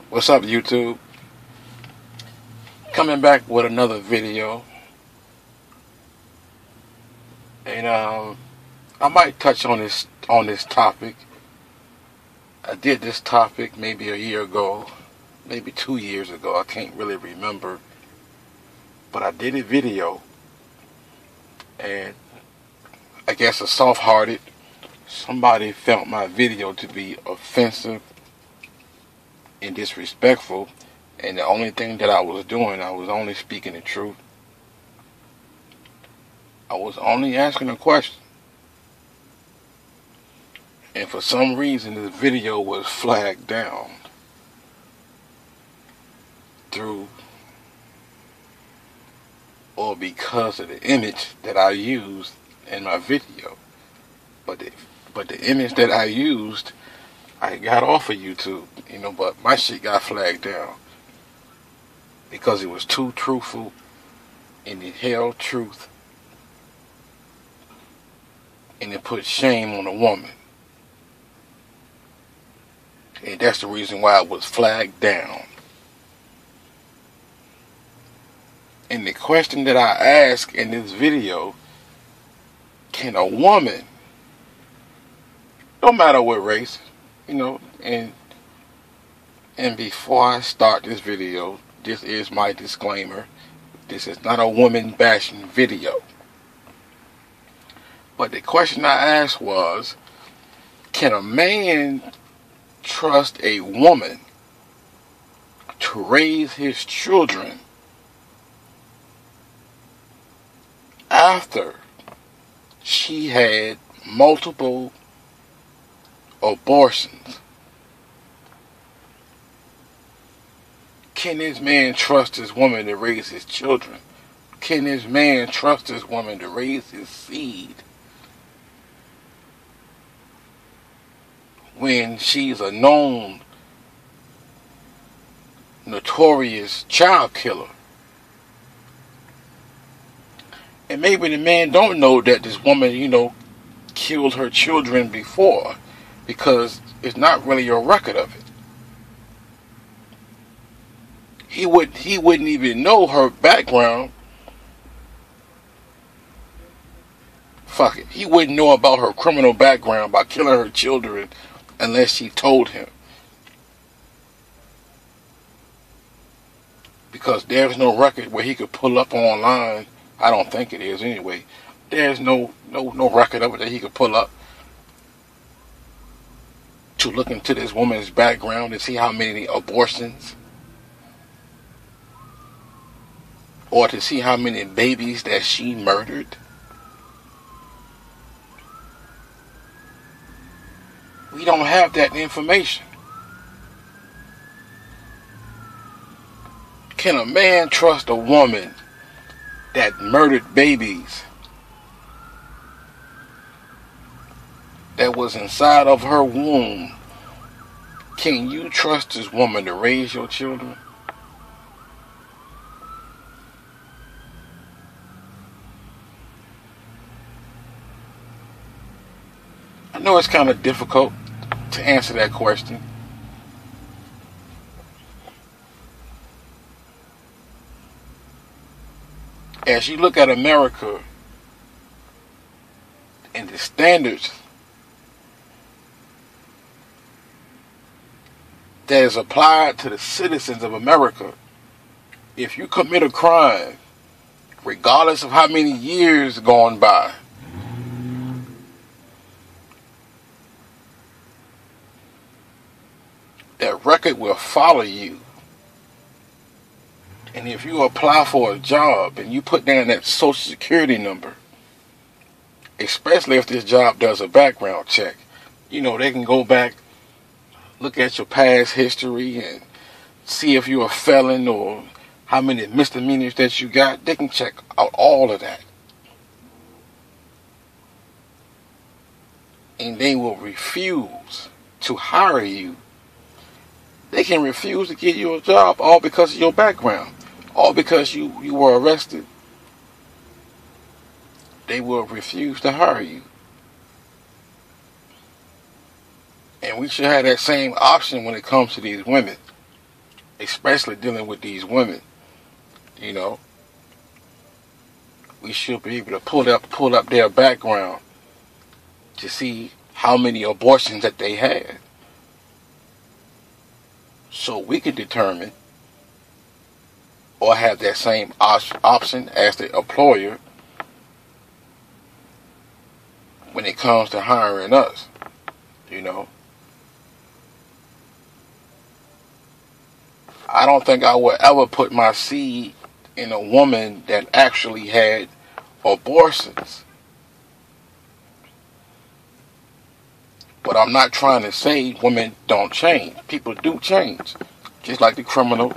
What's up, YouTube? Coming back with another video, and I might touch on this topic. I did this topic maybe a year ago, maybe 2 years ago. I can't really remember, but I did a video, and I guess a soft-hearted somebody felt my video to be offensive and disrespectful. And the only thing that I was doing, I was only speaking the truth. I was only asking a question. And for some reason, this video was flagged down through or because of the image that I used in my video. But the image that I used, I got off of YouTube, but my shit got flagged down because it was too truthful and it held truth and it put shame on a woman. And that's the reason why it was flagged down. And the question that I asked in this video, can a woman, no matter what race, and before I start this video, this is my disclaimer. This is not a woman bashing video. But the question I asked was, can a man trust a woman to raise his children after she had multiple abortions? Can this man trust this woman to raise his children? Can this man trust this woman to raise his seed when she's a known, notorious child killer? And maybe the man don't know that this woman, killed her children before, because it's not really a record of it. He wouldn't even know her background. Fuck it. He wouldn't know about her criminal background by killing her children unless she told him. Because there's no record where he could pull up online. I don't think it is anyway. There's no record of it that he could pull up to look into this woman's background and see how many abortions, or to see how many babies that she murdered. We don't have that information. Can a man trust a woman that murdered babies that was inside of her womb? Can you trust this woman to raise your children? I know it's kind of difficult to answer that question. As you look at America and the standards that is applied to the citizens of America, if you commit a crime, regardless of how many years gone by, that record will follow you. And if you apply for a job and you put down that social security number, especially if this job does a background check, they can go back, look at your past history and see if you're a felon or how many misdemeanors that you got. They can check out all of that. And they will refuse to hire you. They can refuse to give you a job all because of your background, all because you were arrested. They will refuse to hire you. And we should have that same option when it comes to these women. especially dealing with these women. You know, we should be able to pull up their background to see how many abortions that they had, so we can determine or have that same option as the employer when it comes to hiring us. You know, I don't think I would ever put my seed in a woman that actually had abortions. But I'm not trying to say women don't change. People do change. Just like the criminal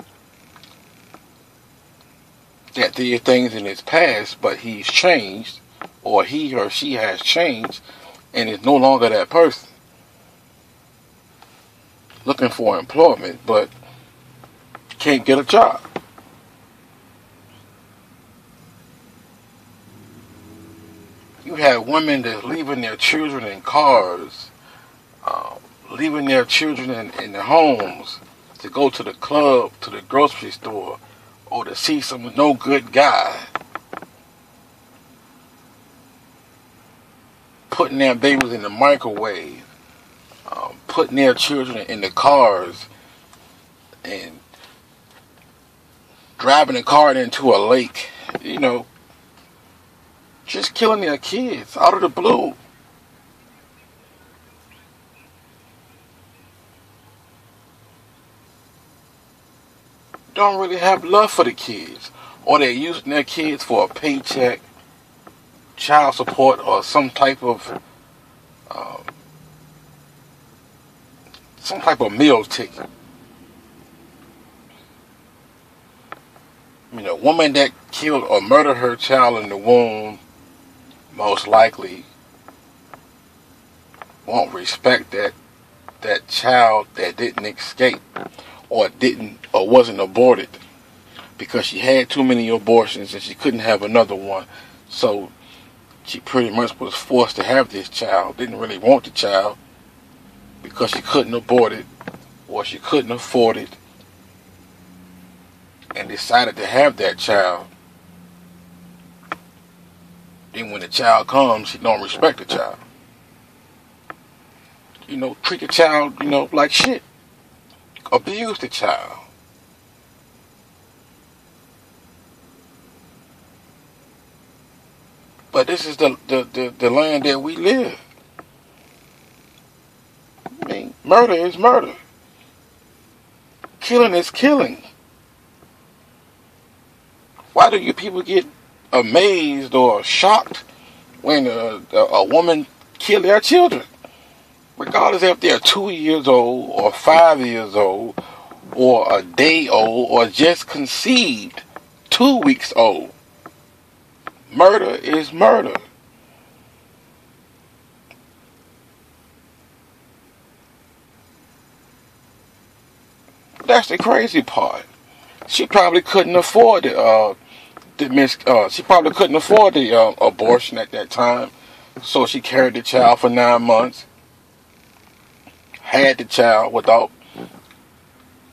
that did things in his past, but he's changed, or he or she has changed, and is no longer that person. Looking for employment, but can't get a job. You have women that's leaving their children in cars, leaving their children in their homes to go to the club, to the grocery store, or to see some no good guy, putting their babies in the microwave, putting their children in the cars, and driving a car into a lake, you know, just killing their kids out of the blue. Don't really have love for the kids, or they're using their kids for a paycheck, child support, or some type of meal ticket. You know, a woman that killed or murdered her child in the womb most likely won't respect that child that didn't escape, or wasn't aborted, because she had too many abortions and she couldn't have another one. So she pretty much was forced to have this child. Didn't really want the child because she couldn't abort it, or she couldn't afford it, and decided to have that child. Then when the child comes, she don't respect the child. You know, treat the child, you know, like shit. Abuse the child. But this is the land that we live. I mean, murder is murder. Killing is killing. Why do you people get amazed or shocked when a woman kills their children? Regardless if they're 2 years old, or 5 years old, or a day old, or just conceived 2 weeks old. Murder is murder. That's the crazy part. She probably couldn't afford the abortion at that time, so she carried the child for 9 months. Had the child without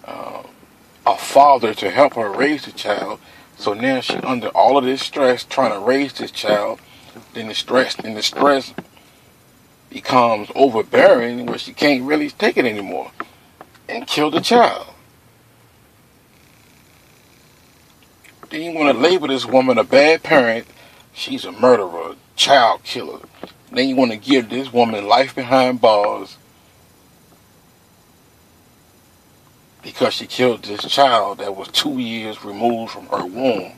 a father to help her raise the child. So now she's under all of this stress trying to raise this child. Then the stress becomes overbearing, where she can't really take it anymore, and kill the child. Then you want to label this woman a bad parent. She's a murderer, child killer. Then you want to give this woman life behind bars because she killed this child that was 2 years removed from her womb.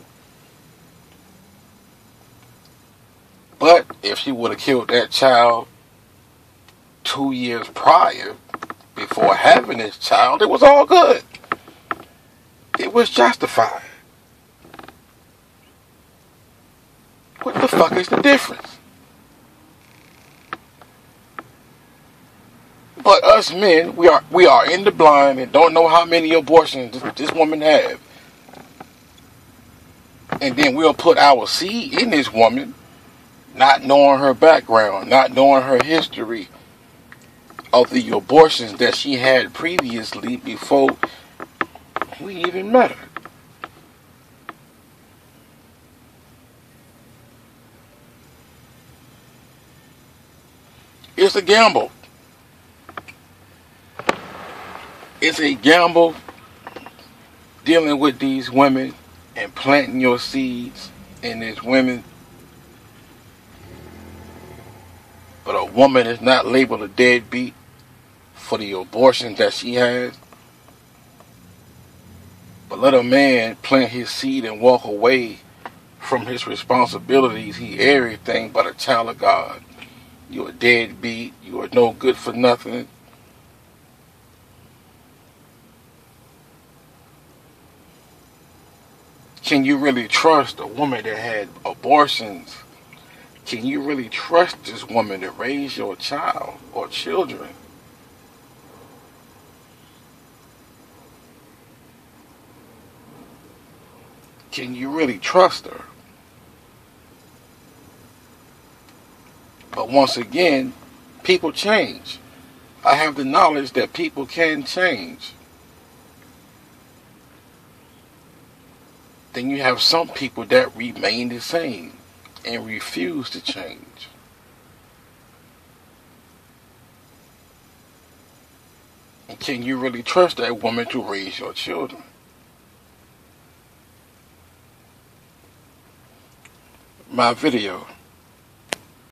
But if she would have killed that child 2 years prior, before having this child, it was all good. It was justified. What the fuck is the difference? But us men, we are in the blind and don't know how many abortions this woman have. And then we'll put our seed in this woman, not knowing her background, not knowing her history of the abortions that she had previously before We even met her. It's a gamble. It's a gamble dealing with these women and planting your seeds in these women. But a woman is not labeled a deadbeat for the abortions that she has. But let a man plant his seed and walk away from his responsibilities. He everything but a child of God. You're a deadbeat. You are no good for nothing. Can you really trust a woman that had abortions? Can you really trust this woman to raise your child or children? Can you really trust her? But once again, people change. I have the knowledge that people can change. Then you have some people that remain the same and refuse to change. And can you really trust that woman to raise your children? My video.